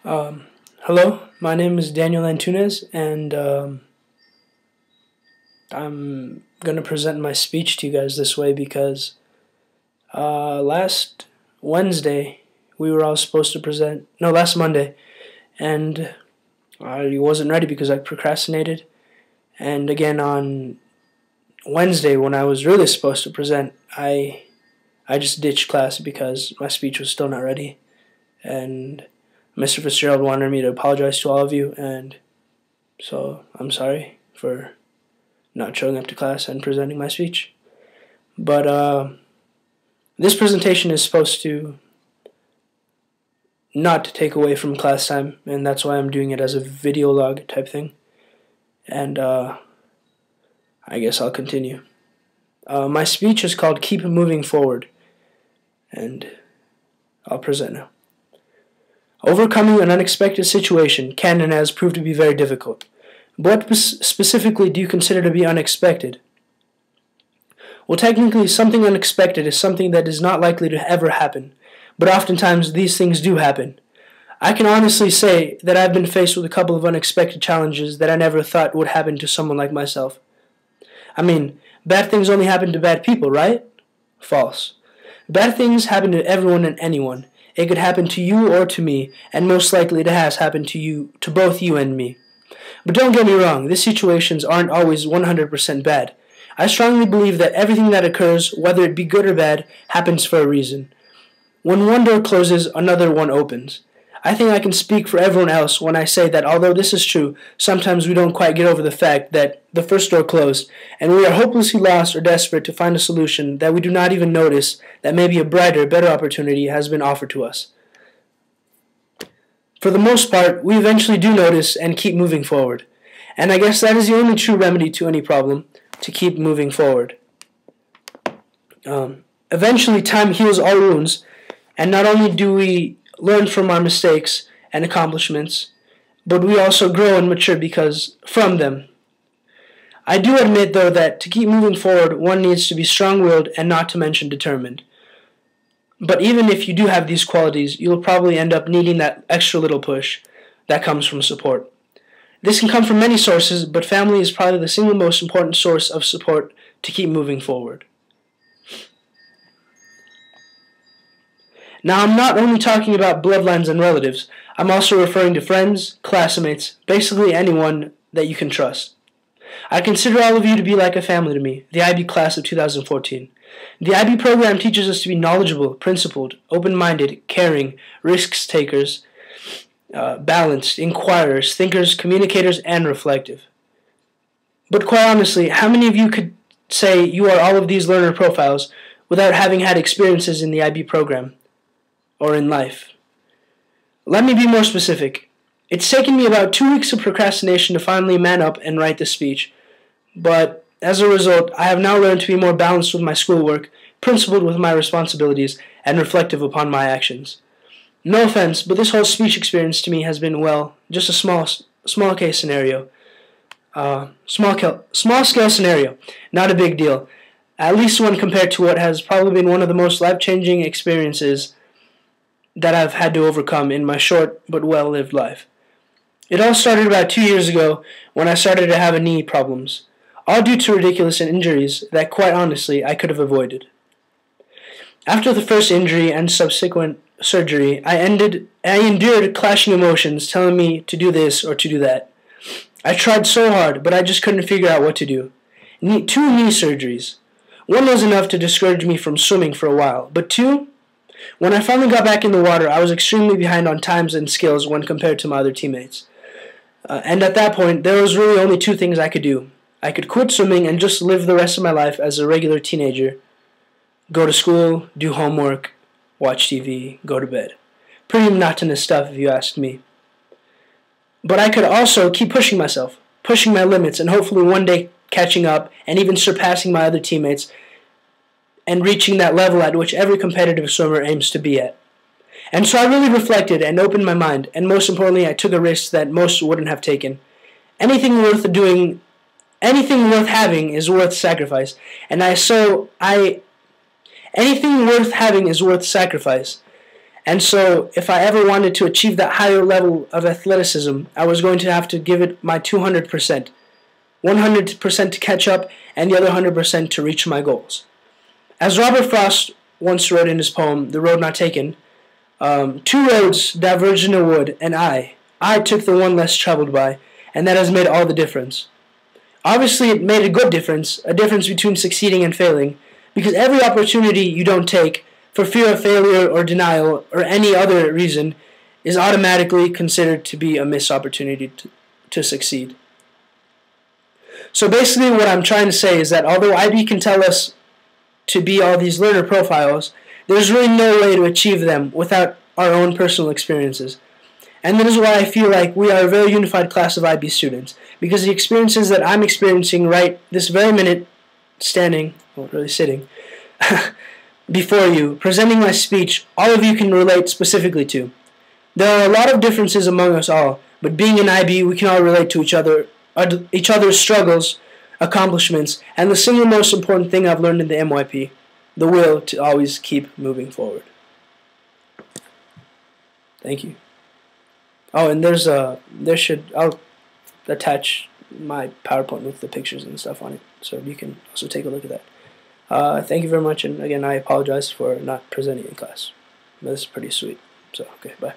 Um, Hello, my name is Daniel Antunes, and I'm going to present my speech to you guys this way because last Wednesday we were all supposed to present, no, last Monday, and I wasn't ready because I procrastinated. And again on Wednesday when I was really supposed to present, I just ditched class because my speech was still not ready, and Mr. Fitzgerald wanted me to apologize to all of you, and so I'm sorry for not showing up to class and presenting my speech. But this presentation is supposed to not take away from class time, and that's why I'm doing it as a video log type thing. And I guess I'll continue. My speech is called Keep Moving Forward, and I'll present now. Overcoming an unexpected situation can and has proved to be very difficult. What specifically do you consider to be unexpected? Well, technically, something unexpected is something that is not likely to ever happen, but oftentimes these things do happen. I can honestly say that I've been faced with a couple of unexpected challenges that I never thought would happen to someone like myself. I mean, bad things only happen to bad people, right? False. Bad things happen to everyone and anyone. It could happen to you or to me, and most likely it has happened to both you and me. But don't get me wrong, these situations aren't always 100% bad. I strongly believe that everything that occurs, whether it be good or bad, happens for a reason. When one door closes, another one opens. I think I can speak for everyone else when I say that although this is true, sometimes we don't quite get over the fact that the first door closed, and we are hopelessly lost or desperate to find a solution that we do not even notice that maybe a brighter, better opportunity has been offered to us. For the most part, we eventually do notice and keep moving forward. And I guess that is the only true remedy to any problem, to keep moving forward. Eventually, time heals all wounds, and not only do we learn from our mistakes and accomplishments, but we also grow and mature from them. I do admit, though, that to keep moving forward, one needs to be strong-willed and not to mention determined. But even if you do have these qualities, you'll probably end up needing that extra little push that comes from support. This can come from many sources, but family is probably the single most important source of support to keep moving forward. Now, I'm not only talking about bloodlines and relatives, I'm also referring to friends, classmates, basically anyone that you can trust. I consider all of you to be like a family to me, the IB class of 2014. The IB program teaches us to be knowledgeable, principled, open-minded, caring, risk takers, balanced, inquirers, thinkers, communicators, and reflective. But quite honestly, how many of you could say you are all of these learner profiles without having had experiences in the IB program or in life? Let me be more specific. It's taken me about 2 weeks of procrastination to finally man up and write this speech, but as a result, I have now learned to be more balanced with my schoolwork, principled with my responsibilities, and reflective upon my actions. No offense, but this whole speech experience to me has been, well, just a small case scenario. Small scale scenario, not a big deal. At least when compared to what has probably been one of the most life-changing experiences that I've had to overcome in my short but well-lived life. It all started about 2 years ago when I started to have knee problems, all due to ridiculous injuries that, quite honestly, I could have avoided. After the first injury and subsequent surgery, I endured clashing emotions telling me to do this or to do that. I tried so hard, but I just couldn't figure out what to do. 2 knee surgeries. One was enough to discourage me from swimming for a while, but 2? When I finally got back in the water, I was extremely behind on times and skills when compared to my other teammates. And at that point, there was really only 2 things I could do. I could quit swimming and just live the rest of my life as a regular teenager. Go to school, do homework, watch TV, go to bed. Pretty monotonous stuff if you ask me. But I could also keep pushing myself, pushing my limits, and hopefully one day catching up and even surpassing my other teammates and reaching that level at which every competitive swimmer aims to be at. And so I really reflected and opened my mind, and most importantly, I took a risk that most wouldn't have taken. Anything worth having is worth sacrifice, anything worth having is worth sacrifice. And so if I ever wanted to achieve that higher level of athleticism, I was going to have to give it my 200%. 100% to catch up, and the other 100% to reach my goals. As Robert Frost once wrote in his poem, The Road Not Taken, two roads diverged in a wood, and I took the one less traveled by, and that has made all the difference. Obviously, it made a good difference, a difference between succeeding and failing, because every opportunity you don't take, for fear of failure or denial or any other reason, is automatically considered to be a missed opportunity to succeed. So basically what I'm trying to say is that although IB can tell us to be all these learner profiles, there's really no way to achieve them without our own personal experiences. And that is why I feel like we are a very unified class of IB students, because the experiences that I'm experiencing right this very minute, standing, well really sitting, before you, presenting my speech, all of you can relate specifically to. There are a lot of differences among us all, but being an IB, we can all relate to each other's struggles, accomplishments, and the single most important thing I've learned in the MYP, the will to always keep moving forward. Thank you. Oh, and I'll attach my PowerPoint with the pictures and stuff on it, so you can also take a look at that. Thank you very much, and again, I apologize for not presenting in class. This is pretty sweet. So, okay, bye.